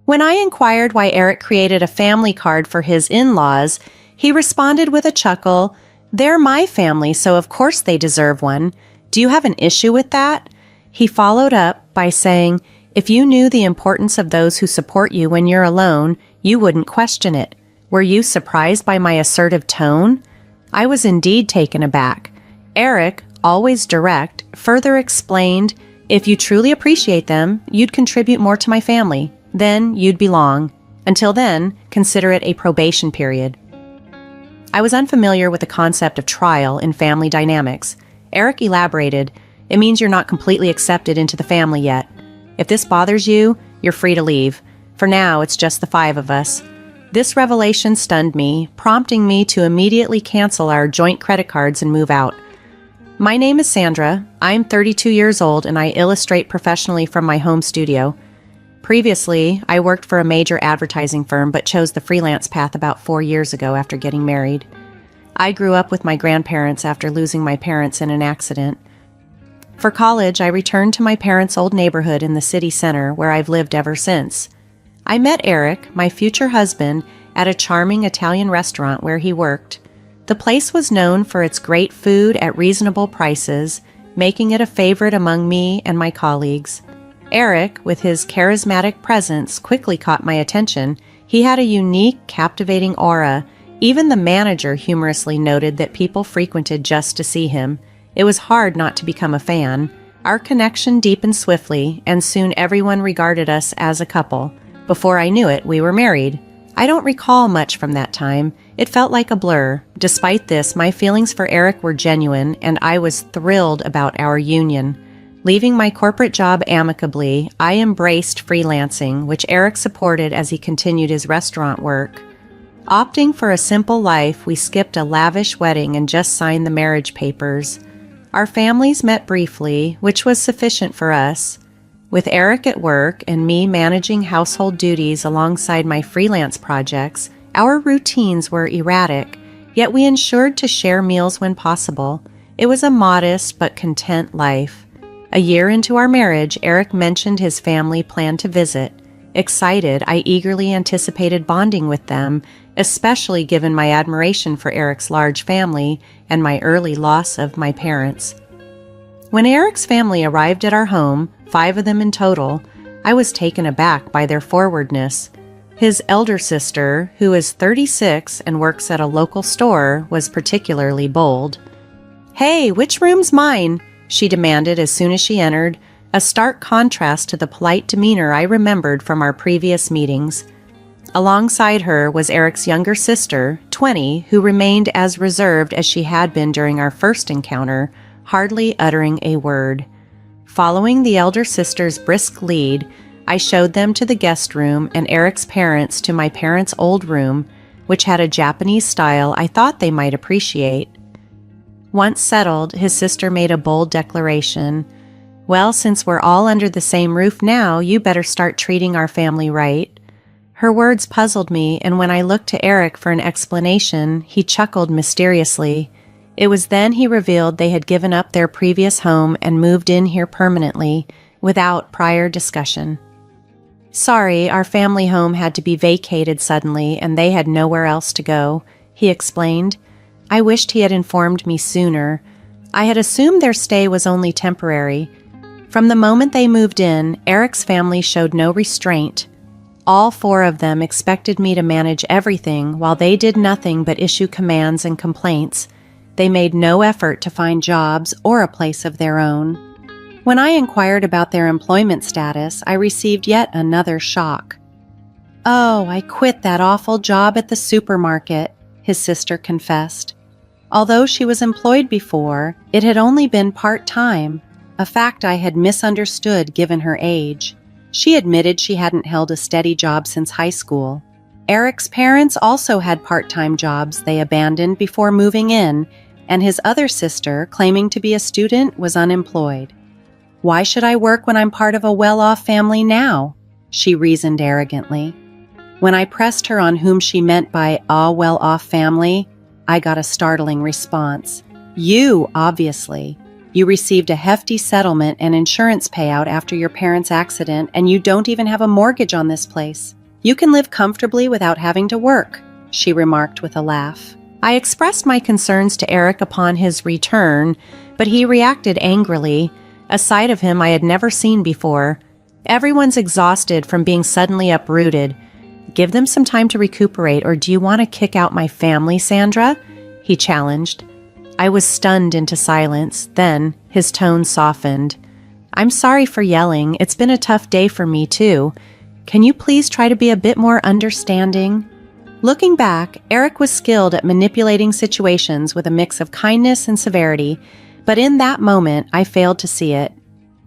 When I inquired why Eric created a family card for his in-laws, he responded with a chuckle, "They're my family, so of course they deserve one. Do you have an issue with that?" He followed up by saying, "If you knew the importance of those who support you when you're alone, you wouldn't question it. Were you surprised by my assertive tone?" I was indeed taken aback. Eric, always direct, further explained, "If you truly appreciate them, you'd contribute more to my family. Then you'd belong. Until then, consider it a probation period." I was unfamiliar with the concept of trial in family dynamics. Eric elaborated, "It means you're not completely accepted into the family yet. If this bothers you, you're free to leave. For now, it's just the 5 of us." This revelation stunned me, prompting me to immediately cancel our joint credit cards and move out. My name is Sandra. I'm 32 years old and I illustrate professionally from my home studio. Previously, I worked for a major advertising firm but chose the freelance path about 4 years ago after getting married. I grew up with my grandparents after losing my parents in an accident. For college, I returned to my parents' old neighborhood in the city center where I've lived ever since. I met Eric, my future husband, at a charming Italian restaurant where he worked. The place was known for its great food at reasonable prices, making it a favorite among me and my colleagues. Eric, with his charismatic presence, quickly caught my attention. He had a unique, captivating aura. Even the manager humorously noted that people frequented just to see him. It was hard not to become a fan. Our connection deepened swiftly, and soon everyone regarded us as a couple. Before I knew it, we were married. I don't recall much from that time. It felt like a blur. Despite this, my feelings for Eric were genuine, and I was thrilled about our union. Leaving my corporate job amicably, I embraced freelancing, which Eric supported as he continued his restaurant work. Opting for a simple life, we skipped a lavish wedding and just signed the marriage papers. Our families met briefly, which was sufficient for us. With Eric at work and me managing household duties alongside my freelance projects, our routines were erratic, yet we ensured to share meals when possible. It was a modest but content life. A year into our marriage, Eric mentioned his family planned to visit. Excited, I eagerly anticipated bonding with them, especially given my admiration for Eric's large family and my early loss of my parents. When Eric's family arrived at our home, 5 of them in total, I was taken aback by their forwardness. His elder sister, who is 36 and works at a local store, was particularly bold. "Hey, which room's mine?" she demanded as soon as she entered, a stark contrast to the polite demeanor I remembered from our previous meetings. Alongside her was Eric's younger sister, 20, who remained as reserved as she had been during our first encounter, hardly uttering a word. Following the elder sister's brisk lead, I showed them to the guest room and Eric's parents to my parents' old room, which had a Japanese style I thought they might appreciate. Once settled, his sister made a bold declaration. "Well, since we're all under the same roof now, you better start treating our family right." Her words puzzled me, and when I looked to Eric for an explanation, he chuckled mysteriously. It was then he revealed they had given up their previous home and moved in here permanently, without prior discussion. "Sorry, our family home had to be vacated suddenly, and they had nowhere else to go," he explained. I wished he had informed me sooner. I had assumed their stay was only temporary. From the moment they moved in, Eric's family showed no restraint. All 4 of them expected me to manage everything while they did nothing but issue commands and complaints. They made no effort to find jobs or a place of their own. When I inquired about their employment status, I received yet another shock. "Oh, I quit that awful job at the supermarket," his sister confessed. Although she was employed before, it had only been part-time, a fact I had misunderstood given her age. She admitted she hadn't held a steady job since high school. Eric's parents also had part-time jobs they abandoned before moving in, and his other sister, claiming to be a student, was unemployed. "Why should I work when I'm part of a well-off family now?" she reasoned arrogantly. When I pressed her on whom she meant by a well-off family, I got a startling response. "You, obviously. You received a hefty settlement and insurance payout after your parents' accident, and you don't even have a mortgage on this place. You can live comfortably without having to work," she remarked with a laugh. I expressed my concerns to Eric upon his return, but he reacted angrily, a side of him I had never seen before. "Everyone's exhausted from being suddenly uprooted. Give them some time to recuperate, or do you want to kick out my family, Sandra?" he challenged. I was stunned into silence. Then his tone softened. "I'm sorry for yelling. It's been a tough day for me, too. Can you please try to be a bit more understanding?" Looking back, Eric was skilled at manipulating situations with a mix of kindness and severity, but in that moment, I failed to see it.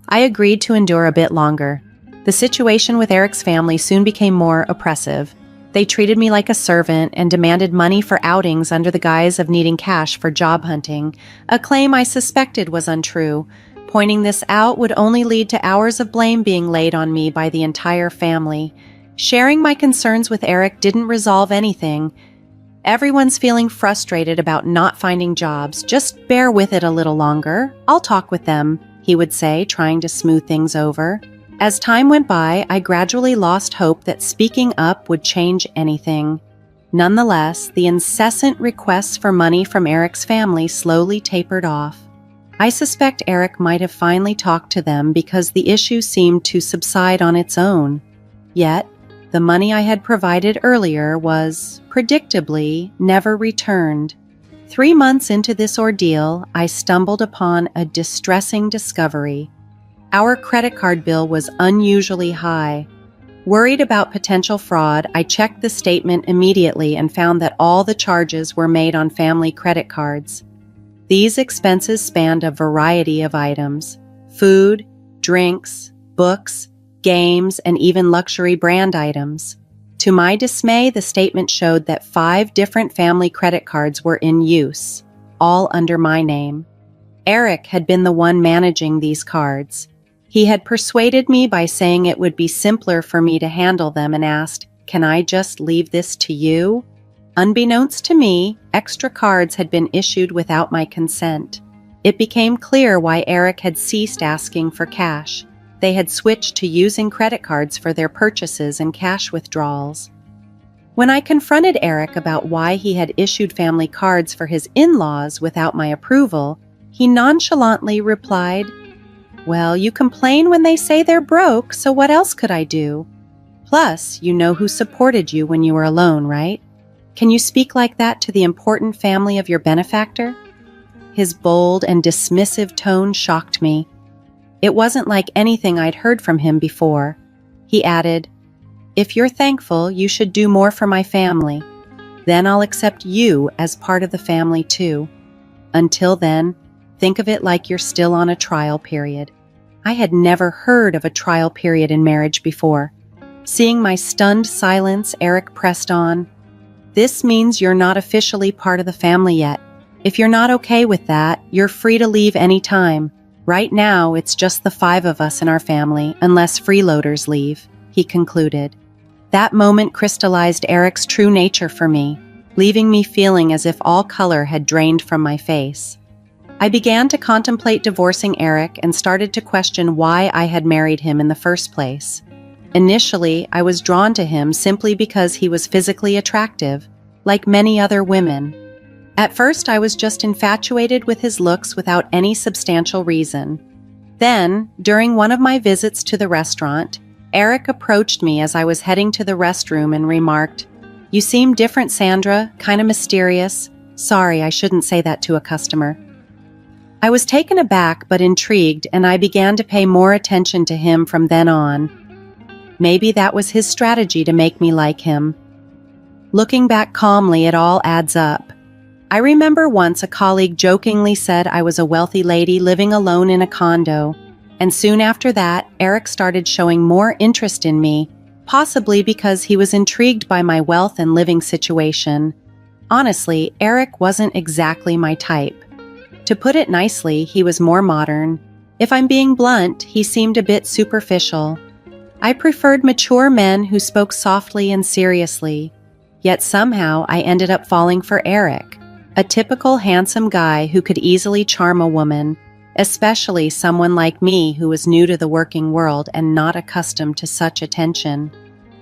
I agreed to endure a bit longer. The situation with Eric's family soon became more oppressive. They treated me like a servant and demanded money for outings under the guise of needing cash for job hunting, a claim I suspected was untrue. Pointing this out would only lead to hours of blame being laid on me by the entire family. Sharing my concerns with Eric didn't resolve anything. "Everyone's feeling frustrated about not finding jobs. Just bear with it a little longer. I'll talk with them," he would say, trying to smooth things over. As time went by, I gradually lost hope that speaking up would change anything. Nonetheless, the incessant requests for money from Eric's family slowly tapered off. I suspect Eric might have finally talked to them because the issue seemed to subside on its own. Yet, the money I had provided earlier was, predictably, never returned. 3 months into this ordeal, I stumbled upon a distressing discovery. Our credit card bill was unusually high. Worried about potential fraud, I checked the statement immediately and found that all the charges were made on family credit cards. These expenses spanned a variety of items: food, drinks, books, games, and even luxury brand items. To my dismay, the statement showed that 5 different family credit cards were in use, all under my name. Eric had been the one managing these cards. He had persuaded me by saying it would be simpler for me to handle them and asked, "Can I just leave this to you?" Unbeknownst to me, extra cards had been issued without my consent. It became clear why Eric had ceased asking for cash. They had switched to using credit cards for their purchases and cash withdrawals. When I confronted Eric about why he had issued family cards for his in-laws without my approval, he nonchalantly replied, "Well, you complain when they say they're broke, so what else could I do? Plus, you know who supported you when you were alone, right? Can you speak like that to the important family of your benefactor?" His bold and dismissive tone shocked me. It wasn't like anything I'd heard from him before. He added, "If you're thankful, you should do more for my family. Then I'll accept you as part of the family too. Until then, think of it like you're still on a trial period." I had never heard of a trial period in marriage before. Seeing my stunned silence, Eric pressed on, "This means you're not officially part of the family yet. If you're not okay with that, you're free to leave any time. Right now, it's just the 5 of us in our family, unless freeloaders leave," he concluded. That moment crystallized Eric's true nature for me, leaving me feeling as if all color had drained from my face. I began to contemplate divorcing Eric and started to question why I had married him in the first place. Initially, I was drawn to him simply because he was physically attractive, like many other women. At first, I was just infatuated with his looks without any substantial reason. Then, during one of my visits to the restaurant, Eric approached me as I was heading to the restroom and remarked, "You seem different, Sandra, kind of mysterious. Sorry, I shouldn't say that to a customer." I was taken aback but intrigued, and I began to pay more attention to him from then on. Maybe that was his strategy to make me like him. Looking back calmly, it all adds up. I remember once a colleague jokingly said I was a wealthy lady living alone in a condo, and soon after that, Eric started showing more interest in me, possibly because he was intrigued by my wealth and living situation. Honestly, Eric wasn't exactly my type. To put it nicely, he was more modern. If I'm being blunt, he seemed a bit superficial. I preferred mature men who spoke softly and seriously. Yet somehow I ended up falling for Eric, a typical handsome guy who could easily charm a woman. especially someone like me who was new to the working world and not accustomed to such attention.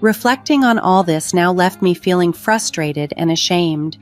Reflecting on all this now left me feeling frustrated and ashamed.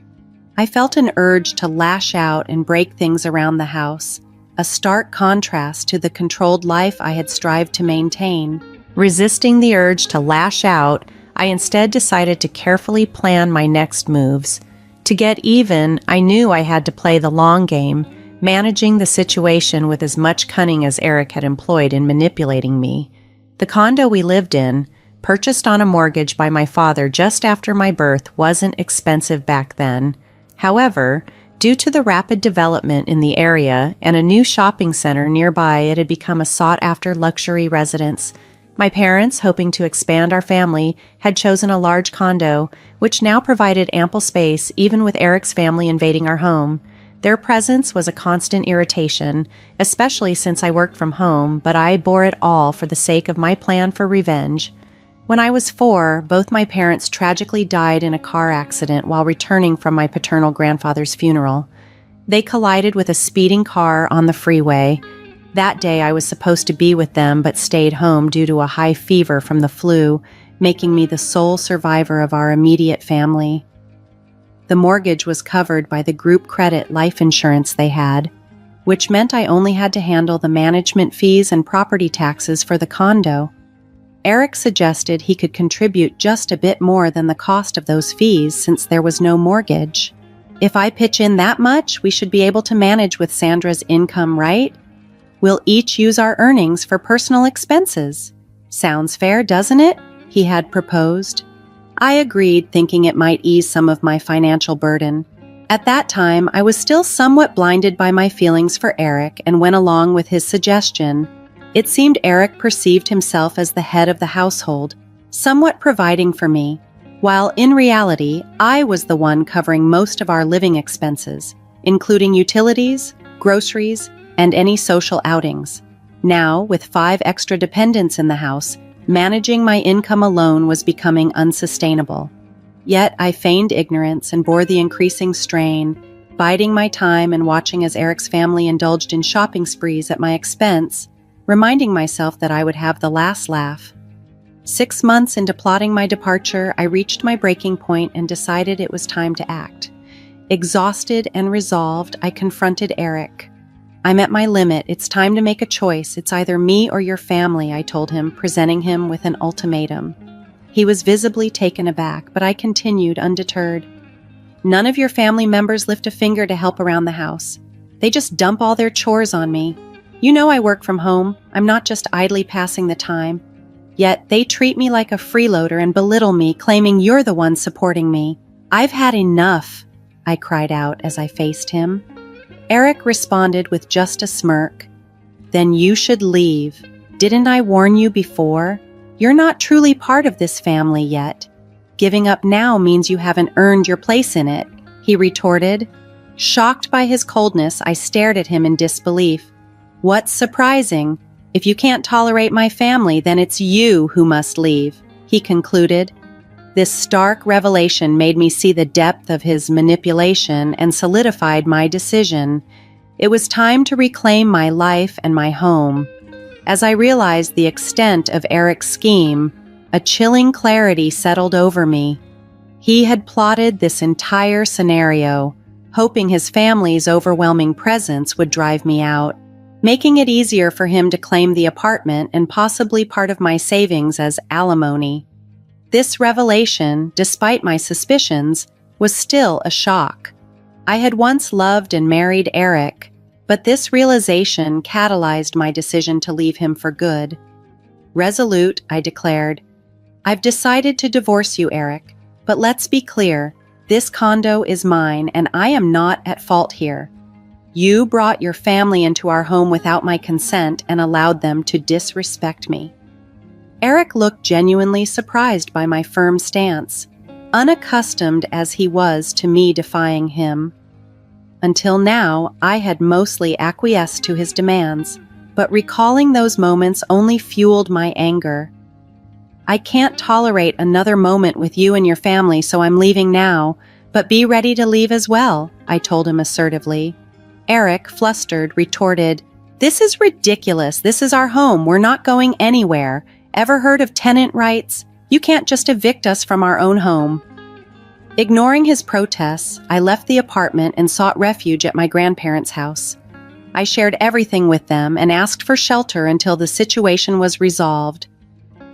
I felt an urge to lash out and break things around the house, a stark contrast to the controlled life I had strived to maintain. Resisting the urge to lash out, I instead decided to carefully plan my next moves. To get even, I knew I had to play the long game, managing the situation with as much cunning as Eric had employed in manipulating me. The condo we lived in, purchased on a mortgage by my father just after my birth, wasn't expensive back then. However, due to the rapid development in the area and a new shopping center nearby, it had become a sought-after luxury residence. My parents, hoping to expand our family, had chosen a large condo, which now provided ample space even with Eric's family invading our home. Their presence was a constant irritation, especially since I worked from home, but I bore it all for the sake of my plan for revenge. When I was 4, both my parents tragically died in a car accident while returning from my paternal grandfather's funeral. They collided with a speeding car on the freeway. That day I was supposed to be with them but stayed home due to a high fever from the flu, making me the sole survivor of our immediate family. The mortgage was covered by the group credit life insurance they had, which meant I only had to handle the management fees and property taxes for the condo. Eric suggested he could contribute just a bit more than the cost of those fees since there was no mortgage. If I pitch in that much, we should be able to manage with Sandra's income, right? We'll each use our earnings for personal expenses. Sounds fair, doesn't it? He had proposed. I agreed, thinking it might ease some of my financial burden. At that time, I was still somewhat blinded by my feelings for Eric and went along with his suggestion. It seemed Eric perceived himself as the head of the household, somewhat providing for me, while in reality, I was the one covering most of our living expenses, including utilities, groceries, and any social outings. Now, with 5 extra dependents in the house, managing my income alone was becoming unsustainable. Yet I feigned ignorance and bore the increasing strain, biding my time and watching as Eric's family indulged in shopping sprees at my expense, reminding myself that I would have the last laugh. 6 months into plotting my departure, I reached my breaking point and decided it was time to act. Exhausted and resolved, I confronted Eric. "I'm at my limit. It's time to make a choice. It's either me or your family," I told him, presenting him with an ultimatum. He was visibly taken aback, but I continued undeterred. "None of your family members lift a finger to help around the house. They just dump all their chores on me. You know I work from home. I'm not just idly passing the time. Yet they treat me like a freeloader and belittle me, claiming you're the one supporting me. I've had enough," I cried out as I faced him. Eric responded with just a smirk. "Then you should leave. Didn't I warn you before? You're not truly part of this family yet. Giving up now means you haven't earned your place in it," he retorted. Shocked by his coldness, I stared at him in disbelief. "What's surprising? If you can't tolerate my family, then it's you who must leave," he concluded. This stark revelation made me see the depth of his manipulation and solidified my decision. It was time to reclaim my life and my home. As I realized the extent of Eric's scheme, a chilling clarity settled over me. He had plotted this entire scenario, hoping his family's overwhelming presence would drive me out, making it easier for him to claim the apartment and possibly part of my savings as alimony. This revelation, despite my suspicions, was still a shock. I had once loved and married Eric, but this realization catalyzed my decision to leave him for good. Resolute, I declared, "I've decided to divorce you, Eric, but let's be clear, this condo is mine and I am not at fault here. You brought your family into our home without my consent and allowed them to disrespect me." Eric looked genuinely surprised by my firm stance, unaccustomed as he was to me defying him. Until now, I had mostly acquiesced to his demands, but recalling those moments only fueled my anger. "I can't tolerate another moment with you and your family, so I'm leaving now, but be ready to leave as well," I told him assertively. Eric, flustered, retorted, "This is ridiculous. This is our home. We're not going anywhere. Ever heard of tenant rights? You can't just evict us from our own home." Ignoring his protests, I left the apartment and sought refuge at my grandparents' house. I shared everything with them and asked for shelter until the situation was resolved.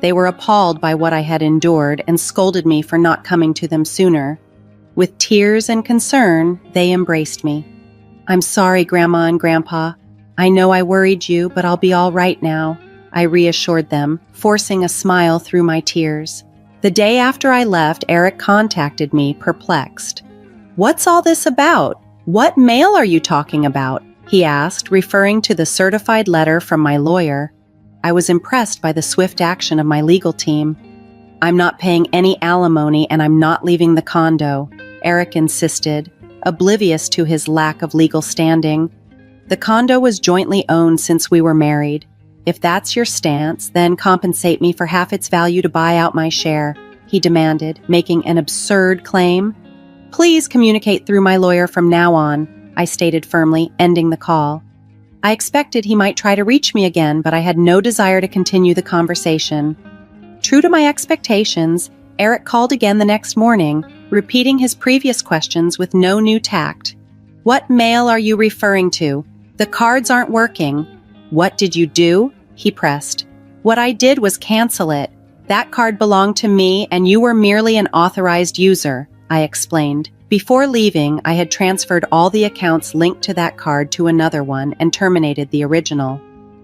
They were appalled by what I had endured and scolded me for not coming to them sooner. With tears and concern, they embraced me. "I'm sorry, Grandma and Grandpa. I know I worried you, but I'll be all right now," I reassured them, forcing a smile through my tears. The day after I left, Eric contacted me, perplexed. "What's all this about? What mail are you talking about?" he asked, referring to the certified letter from my lawyer. I was impressed by the swift action of my legal team. "I'm not paying any alimony and I'm not leaving the condo," Eric insisted, oblivious to his lack of legal standing. "The condo was jointly owned since we were married. If that's your stance, then compensate me for half its value to buy out my share," he demanded, making an absurd claim. "Please communicate through my lawyer from now on," I stated firmly, ending the call. I expected he might try to reach me again, but I had no desire to continue the conversation. True to my expectations, Eric called again the next morning, repeating his previous questions with no new tact. "What mail are you referring to? The cards aren't working." "What did you do?" he pressed. "What I did was cancel it. That card belonged to me and you were merely an authorized user," I explained. Before leaving, I had transferred all the accounts linked to that card to another one and terminated the original.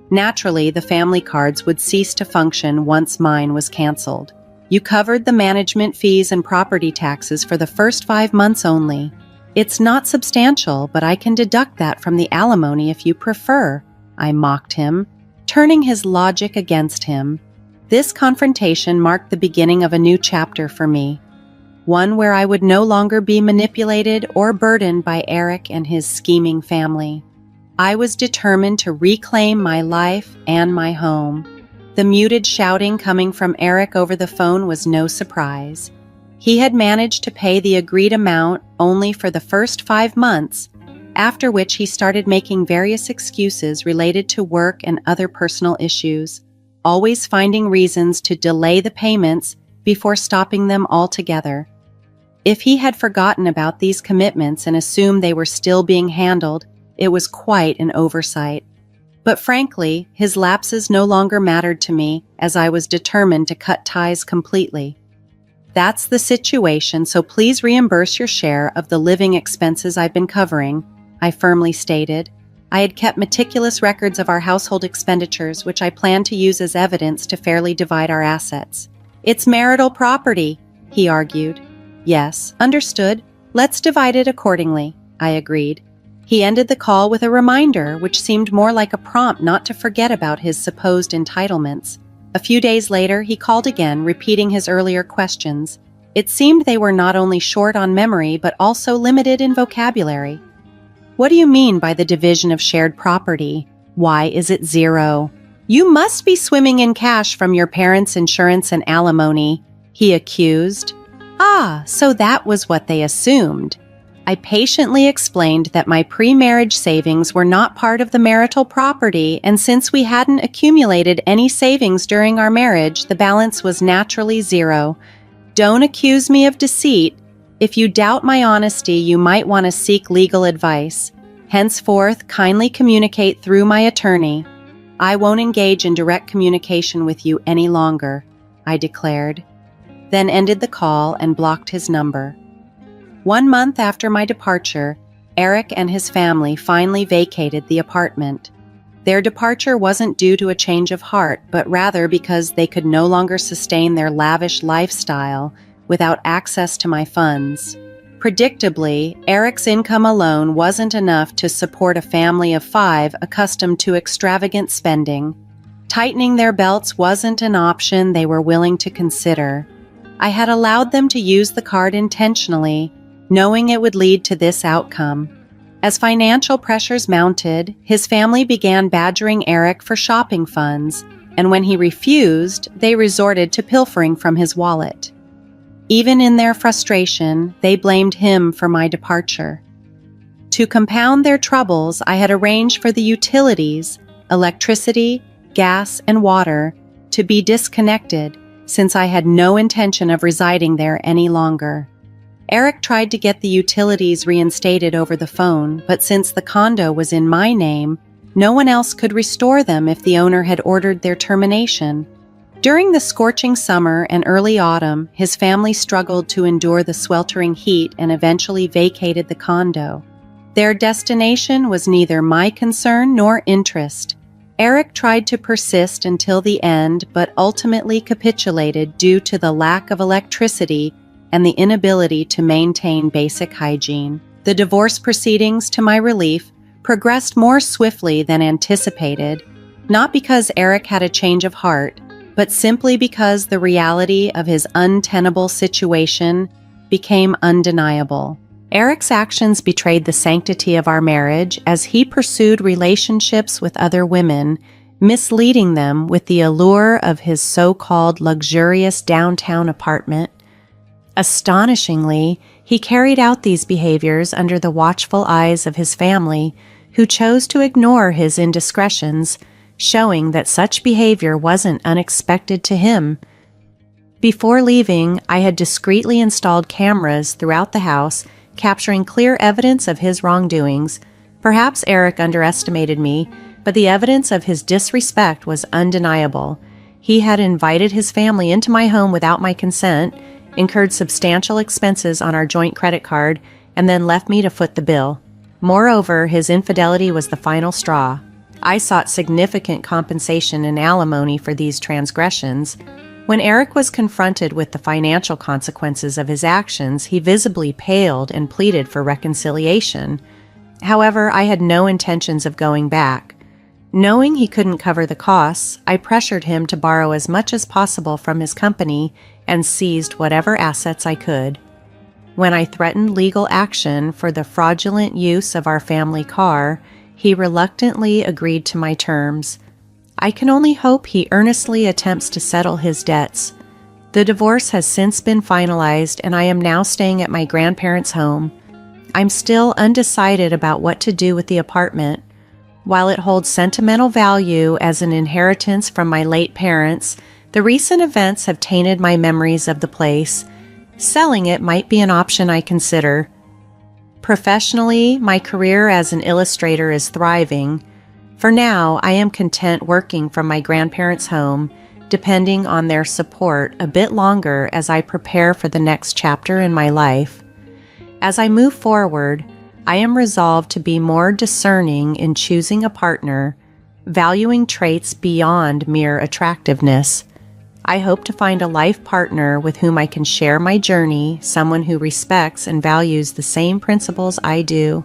Naturally, the family cards would cease to function once mine was canceled. "You covered the management fees and property taxes for the first 5 months only. It's not substantial, but I can deduct that from the alimony if you prefer," I mocked him, turning his logic against him. This confrontation marked the beginning of a new chapter for me, one where I would no longer be manipulated or burdened by Eric and his scheming family. I was determined to reclaim my life and my home. The muted shouting coming from Eric over the phone was no surprise. He had managed to pay the agreed amount only for the first 5 months, after which he started making various excuses related to work and other personal issues, always finding reasons to delay the payments before stopping them altogether. If he had forgotten about these commitments and assumed they were still being handled, it was quite an oversight. But frankly, his lapses no longer mattered to me, as I was determined to cut ties completely. "That's the situation, so please reimburse your share of the living expenses I've been covering," I firmly stated. I had kept meticulous records of our household expenditures, which I planned to use as evidence to fairly divide our assets. "It's marital property," he argued. "Yes, understood. Let's divide it accordingly," I agreed. He ended the call with a reminder, which seemed more like a prompt not to forget about his supposed entitlements. A few days later, he called again, repeating his earlier questions. It seemed they were not only short on memory, but also limited in vocabulary. "What do you mean by the division of shared property? Why is it 0? You must be swimming in cash from your parents' insurance and alimony," he accused. "Ah, so that was what they assumed." I patiently explained that my pre-marriage savings were not part of the marital property, and since we hadn't accumulated any savings during our marriage, the balance was naturally 0. "Don't accuse me of deceit. If you doubt my honesty, you might want to seek legal advice. Henceforth, kindly communicate through my attorney. I won't engage in direct communication with you any longer," I declared, then ended the call and blocked his number. 1 month after my departure, Eric and his family finally vacated the apartment. Their departure wasn't due to a change of heart, but rather because they could no longer sustain their lavish lifestyle without access to my funds. Predictably, Eric's income alone wasn't enough to support a family of 5 accustomed to extravagant spending. Tightening their belts wasn't an option they were willing to consider. I had allowed them to use the card intentionally, knowing it would lead to this outcome. As financial pressures mounted, his family began badgering Eric for shopping funds, and when he refused, they resorted to pilfering from his wallet. Even in their frustration, they blamed him for my departure. To compound their troubles, I had arranged for the utilities, electricity, gas, and water to be disconnected since I had no intention of residing there any longer. Eric tried to get the utilities reinstated over the phone, but since the condo was in my name, no one else could restore them if the owner had ordered their termination. During the scorching summer and early autumn, his family struggled to endure the sweltering heat and eventually vacated the condo. Their destination was neither my concern nor interest. Eric tried to persist until the end, but ultimately capitulated due to the lack of electricity and the inability to maintain basic hygiene. The divorce proceedings, to my relief, progressed more swiftly than anticipated, not because Eric had a change of heart, but simply because the reality of his untenable situation became undeniable. Eric's actions betrayed the sanctity of our marriage as he pursued relationships with other women, misleading them with the allure of his so-called luxurious downtown apartment. Astonishingly, he carried out these behaviors under the watchful eyes of his family, who chose to ignore his indiscretions, showing that such behavior wasn't unexpected to him. Before leaving, I had discreetly installed cameras throughout the house, capturing clear evidence of his wrongdoings. Perhaps Eric underestimated me, but the evidence of his disrespect was undeniable. He had invited his family into my home without my consent, incurred substantial expenses on our joint credit card, and then left me to foot the bill. Moreover, his infidelity was the final straw. I sought significant compensation and alimony for these transgressions. When Eric was confronted with the financial consequences of his actions, he visibly paled and pleaded for reconciliation. However, I had no intentions of going back. Knowing he couldn't cover the costs, I pressured him to borrow as much as possible from his company and seized whatever assets I could. When I threatened legal action for the fraudulent use of our family car, he reluctantly agreed to my terms. I can only hope he earnestly attempts to settle his debts. The divorce has since been finalized, and I am now staying at my grandparents' home. I'm still undecided about what to do with the apartment. While it holds sentimental value as an inheritance from my late parents, the recent events have tainted my memories of the place. Selling it might be an option I consider. Professionally, my career as an illustrator is thriving. For now, I am content working from my grandparents' home, depending on their support a bit longer as I prepare for the next chapter in my life. As I move forward, I am resolved to be more discerning in choosing a partner, valuing traits beyond mere attractiveness. I hope to find a life partner with whom I can share my journey, someone who respects and values the same principles I do.